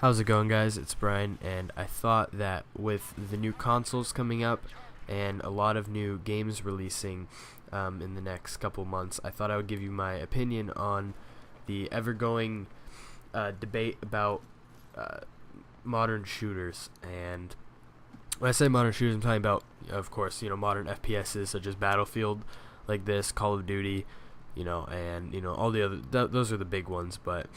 How's it going, guys? It's Brian, and I thought that with the new consoles coming up and a lot of new games releasing in the next couple months, I thought I would give you my opinion on the ever-going debate about modern shooters. And when I say modern shooters, I'm talking about, of course, modern FPSs such as Battlefield, like this, Call of Duty, and all the other. Those are the big ones, but.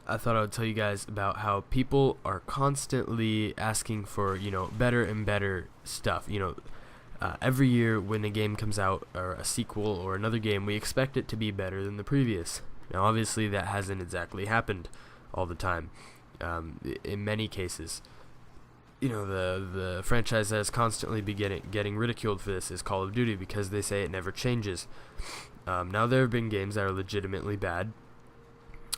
I thought I would tell you guys about how people are constantly asking for, better and better stuff. Every year when a game comes out, or a sequel or another game, we expect it to be better than the previous. Now, obviously, that hasn't exactly happened all the time. In many cases, the franchise that is constantly getting ridiculed for this is Call of Duty because they say it never changes. Now, there have been games that are legitimately bad,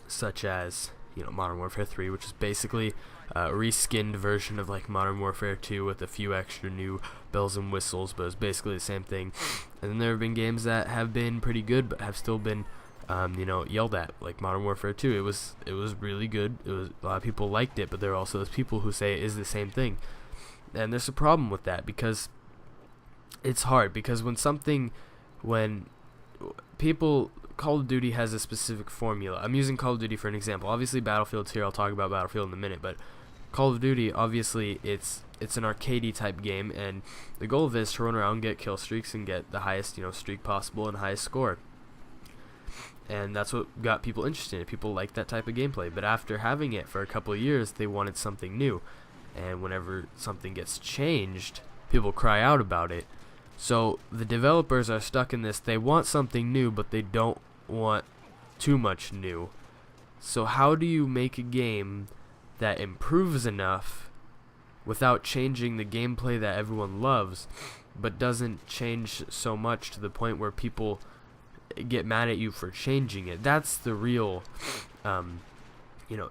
such as Modern Warfare 3, which is basically a reskinned version of like Modern Warfare 2 with a few extra new bells and whistles, but it's basically the same thing. And then there have been games that have been pretty good but have still been yelled at, like Modern Warfare 2. It was really good. A lot of people liked it, but there are also those people who say it is the same thing. And there's a problem with that because it's hard, because when people Call of Duty has a specific formula. I'm using Call of Duty for an example. Obviously, Battlefield's here. I'll talk about Battlefield in a minute, but Call of Duty, obviously, it's an arcadey type game, and the goal of it is to run around, get kill streaks, and get the highest streak possible and highest score. And that's what got people interested in it. People like that type of gameplay. But after having it for a couple of years, they wanted something new. And whenever something gets changed, people cry out about it. So the developers are stuck in this. They want something new, but they don't want too much new. So how do you make a game that improves enough without changing the gameplay that everyone loves, but doesn't change so much to the point where people get mad at you for changing it? That's the real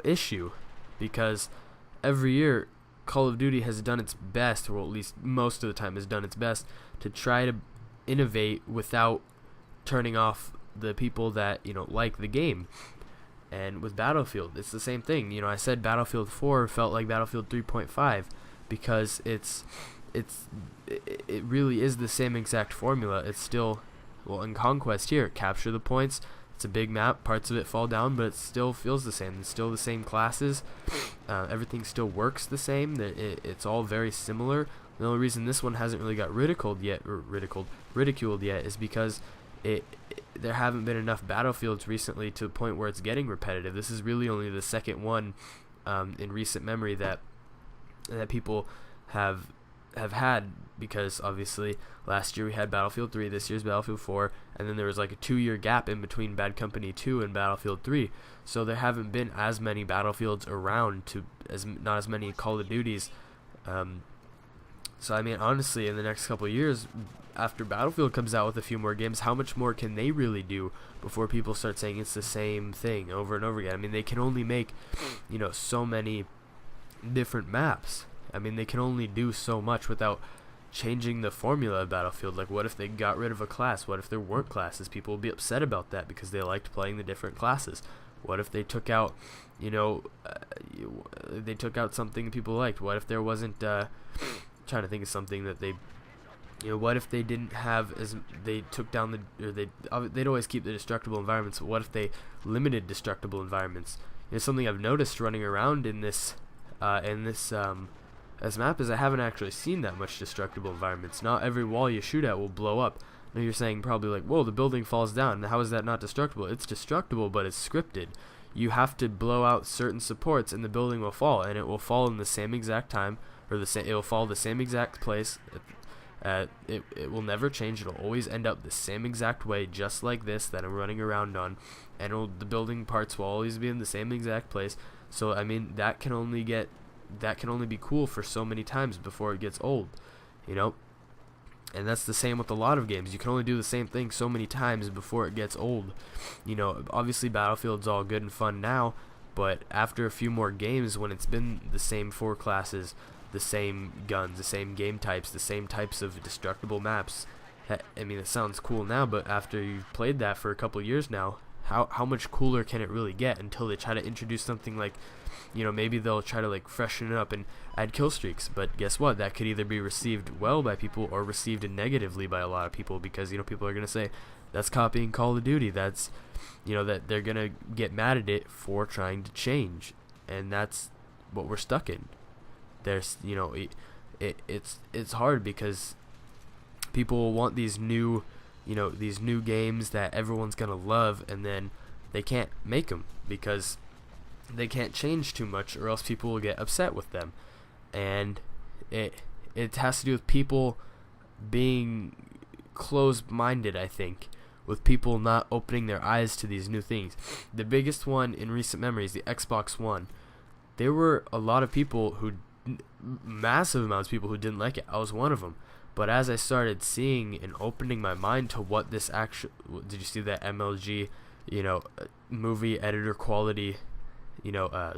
issue, because every year Call of Duty has done its best, or at least most of the time has done its best, to try to innovate without turning off the people that like the game. And with Battlefield, it's the same thing. I said Battlefield 4 felt like Battlefield 3.5 because it really is the same exact formula. It's still, in Conquest here, capture the points. It's a big map, parts of it fall down, but it still feels the same. It's still the same classes. Everything still works the same. It's all very similar. The only reason this one hasn't really got ridiculed yet is because there haven't been enough Battlefields recently to the point where it's getting repetitive. This is really only the second one in recent memory that people have had, because obviously last year we had Battlefield 3, this year's Battlefield 4, and then there was like a 2-year gap in between Bad Company 2 and Battlefield 3. So there haven't been as many Battlefields around, not as many Call of Duties. So I mean, honestly, in the next couple of years, after Battlefield comes out with a few more games, how much more can they really do before people start saying it's the same thing over and over again? I mean, they can only make, so many different maps. I mean, they can only do so much without changing the formula of Battlefield. Like, what if they got rid of a class? What if there weren't classes? People would be upset about that because they liked playing the different classes. What if they took out, they took out something people liked? What if there wasn't, trying to think of something that they, what if they didn't have they took down they'd always keep the destructible environments, but what if they limited destructible environments? Something I've noticed running around in this map is I haven't actually seen that much destructible environments. Not every wall you shoot at will blow up. Now you're saying probably like, whoa, the building falls down. How is that not destructible? It's destructible, but it's scripted. You have to blow out certain supports and the building will fall, and it will fall in the same exact time, or it will fall the same exact place. It will never change. It'll always end up the same exact way, just like this that I'm running around on, and the building parts will always be in the same exact place. So I mean, that can only be cool for so many times before it gets old, and that's the same with a lot of games. You can only do the same thing so many times before it gets old. Obviously Battlefield's all good and fun now, but after a few more games, when it's been the same 4 classes, the same guns, the same game types, the same types of destructible maps, I mean, it sounds cool now, but after you've played that for a couple years now, how much cooler can it really get until they try to introduce something like, maybe they'll try to like freshen it up and add kill streaks. But guess what? That could either be received well by people or received negatively by a lot of people, because people are gonna say that's copying Call of Duty. That's that they're gonna get mad at it for trying to change, and that's what we're stuck in. There's it's hard because people want these new games that everyone's gonna love, and then they can't make them because they can't change too much, or else people will get upset with them. And it has to do with people being closed-minded, I think, with people not opening their eyes to these new things. The biggest one in recent memory is the Xbox One. There were a lot of people massive amounts of people who didn't like it. I was one of them. But as I started seeing and opening my mind to what this actually, did you see that MLG, movie editor quality,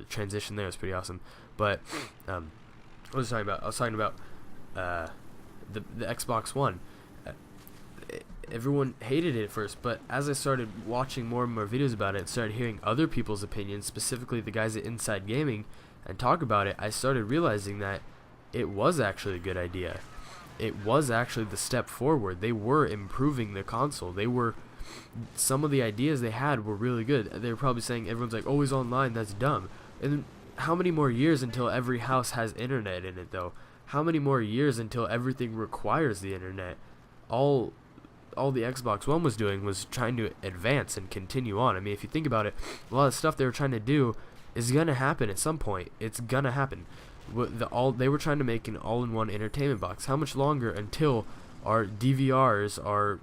transition there? It was pretty awesome. But what was I talking about? I was talking about the Xbox One. Everyone hated it at first, but as I started watching more and more videos about it and started hearing other people's opinions, specifically the guys at Inside Gaming, and talk about it, I started realizing that it was actually a good idea. It was actually the step forward. They were improving the console. Some of the ideas they had were really good. They were probably saying, everyone's like, always online, that's dumb. And how many more years until every house has internet in it, though? How many more years until everything requires the internet? All the Xbox One was doing was trying to advance and continue on. I mean, if you think about it, a lot of stuff they were trying to do is gonna happen at some point. It's gonna happen. They were trying to make an all-in-one entertainment box. How much longer until our DVRs, our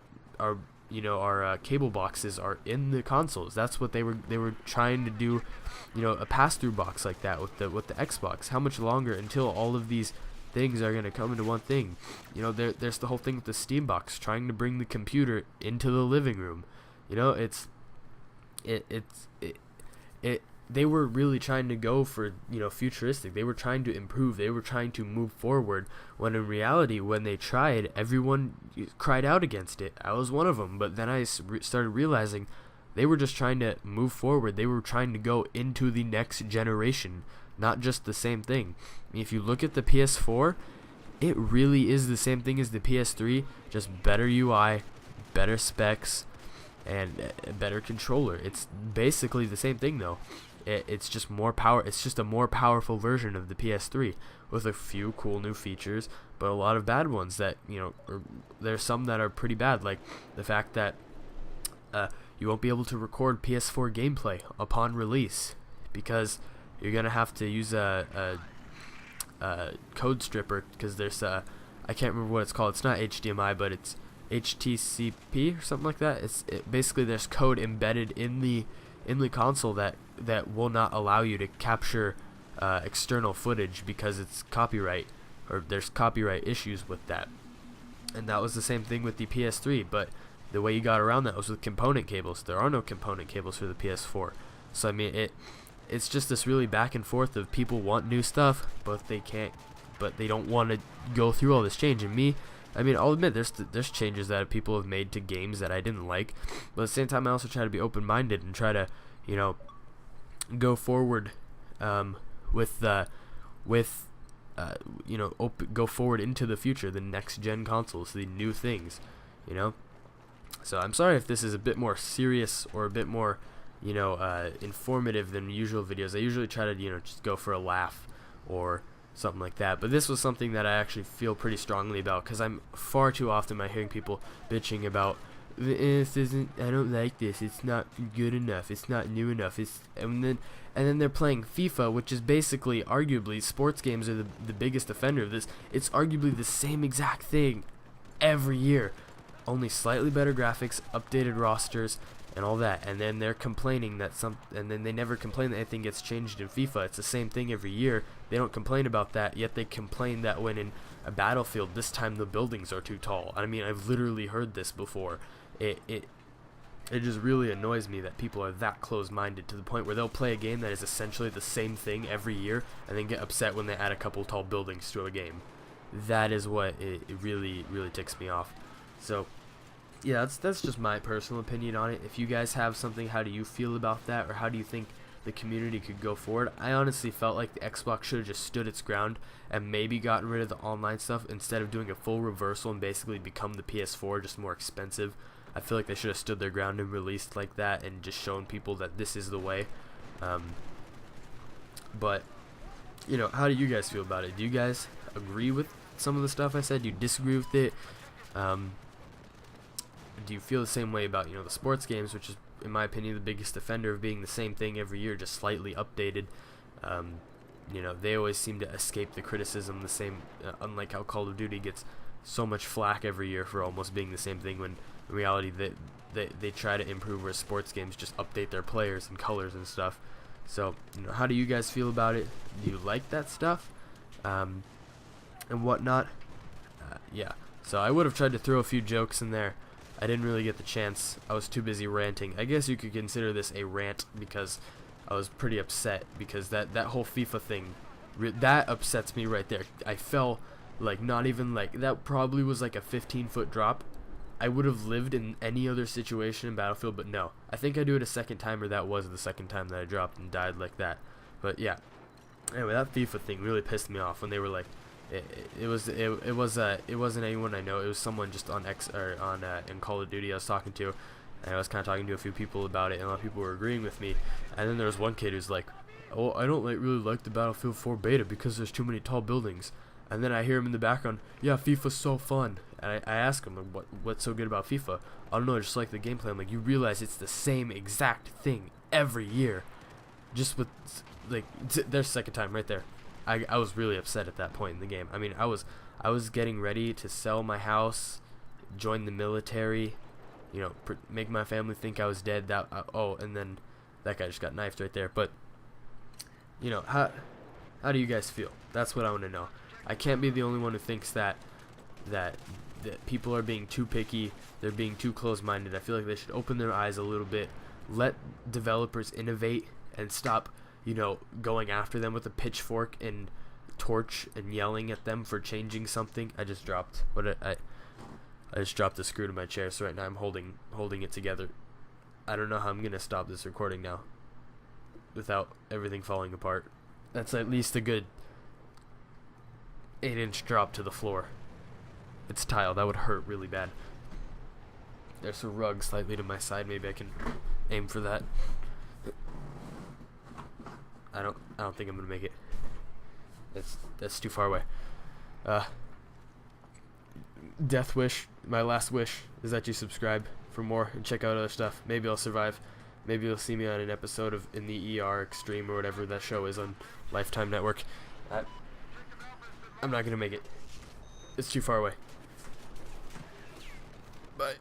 cable boxes are in the consoles? That's what they were trying to do, a pass-through box like that with the Xbox. How much longer until all of these things are going to come into one thing? There's the whole thing with the Steam box, trying to bring the computer into the living room. They were really trying to go for, futuristic. They were trying to improve. They were trying to move forward, when in reality, when they tried, everyone cried out against it. I was one of them. But then I started realizing they were just trying to move forward. They were trying to go into the next generation, not just the same thing. If you look at the PS4, it really is the same thing as the PS3, just better UI, better specs, and a better controller. It's basically the same thing, though. It's just more power. It's just a more powerful version of the PS3 with a few cool new features, but a lot of bad ones that, there's some that are pretty bad, like the fact that you won't be able to record PS4 gameplay upon release because you're gonna have to use a code stripper, because there's I can't remember what it's called. It's not HDMI, but it's HTCP or something like that. Basically there's code embedded in the console that will not allow you to capture external footage because it's copyright, or there's copyright issues with that. And that was the same thing with the PS3, but the way you got around that was with component cables. There are no component cables for the PS4. So I mean, it's just this really back and forth of people want new stuff, but they don't want to go through all this change. And I'll admit there's changes that people have made to games that I didn't like, but at the same time I also try to be open-minded and try to go forward go forward into the future, the next gen consoles, the new things, So I'm sorry if this is a bit more serious or a bit more informative than usual videos. I usually try to just go for a laugh or something like that, but this was something that I actually feel pretty strongly about, because I'm far too often hearing people bitching about this isn't, I don't like this, it's not good enough, it's not new enough, and then they're playing FIFA, which is basically, arguably, sports games are the biggest offender of this. It's arguably the same exact thing every year, only slightly better graphics, updated rosters, and all that. And then they're complaining that and then they never complain that anything gets changed in FIFA. It's the same thing every year. They don't complain about that, yet they complain that when in a Battlefield, this time the buildings are too tall. I mean, I've literally heard this before. It just really annoys me that people are that close-minded to the point where they'll play a game that is essentially the same thing every year and then get upset when they add a couple tall buildings to a game. That is what it really, really ticks me off. So yeah, that's just my personal opinion on it. If you guys have something, how do you feel about that, or how do you think the community could go forward? I honestly felt like the Xbox should have just stood its ground and maybe gotten rid of the online stuff instead of doing a full reversal and basically become the PS4, just more expensive. I feel like they should have stood their ground and released like that and just shown people that this is the way. But you know, how do you guys feel about it? Do you guys agree with some of the stuff I said? Do you disagree with it? Do you feel the same way about, you know, the sports games, which is, in my opinion, the biggest offender of being the same thing every year, just slightly updated? You know, they always seem to escape the criticism the same, unlike how Call of Duty gets so much flack every year for almost being the same thing, when in reality they try to improve, where sports games just update their players and colors and stuff. So, you know, how do you guys feel about it? Do you like that stuff? And whatnot? Yeah. So I would have tried to throw a few jokes in there. I didn't really get the chance. I was too busy ranting. I guess you could consider this a rant, because I was pretty upset, because that whole FIFA thing, that upsets me right there. I fell, like, not even, like, that probably was like a 15-foot drop. I would have lived in any other situation in Battlefield, but no. I think I do it a second time, or that was the second time that I dropped and died like that. But yeah. Anyway, that FIFA thing really pissed me off when they were like, it wasn't anyone I know. It was someone just on in Call of Duty I was talking to, and I was kind of talking to a few people about it, and a lot of people were agreeing with me. And then there was one kid who's like, "Oh, I don't really like the Battlefield 4 beta because there's too many tall buildings." And then I hear him in the background, "Yeah, FIFA's so fun." And I ask him, like, what's so good about FIFA? "I don't know, I just like the gameplay." I'm like, you realize it's the same exact thing every year, just with, like, there's second time right there. I was really upset at that point in the game. I mean, I was getting ready to sell my house, join the military, you know, make my family think I was dead. And then that guy just got knifed right there. But you know, how do you guys feel? That's what I want to know. I can't be the only one who thinks that people are being too picky, they're being too close-minded. I feel like they should open their eyes a little bit, let developers innovate, and stop, you know, going after them with a pitchfork and torch and yelling at them for changing something. I just dropped I just dropped the screw to my chair, so right now I'm holding it together. I don't know how I'm gonna stop this recording now without everything falling apart. That's at least a good 8-inch drop to the floor. It's tile. That would hurt really bad. There's a rug slightly to my side. Maybe I can aim for that. I don't think I'm gonna make it. That's too far away. Death wish. My last wish is that you subscribe for more and check out other stuff. Maybe I'll survive. Maybe you'll see me on an episode of In the ER Extreme or whatever that show is on Lifetime Network. I'm not gonna make it. It's too far away. Bye.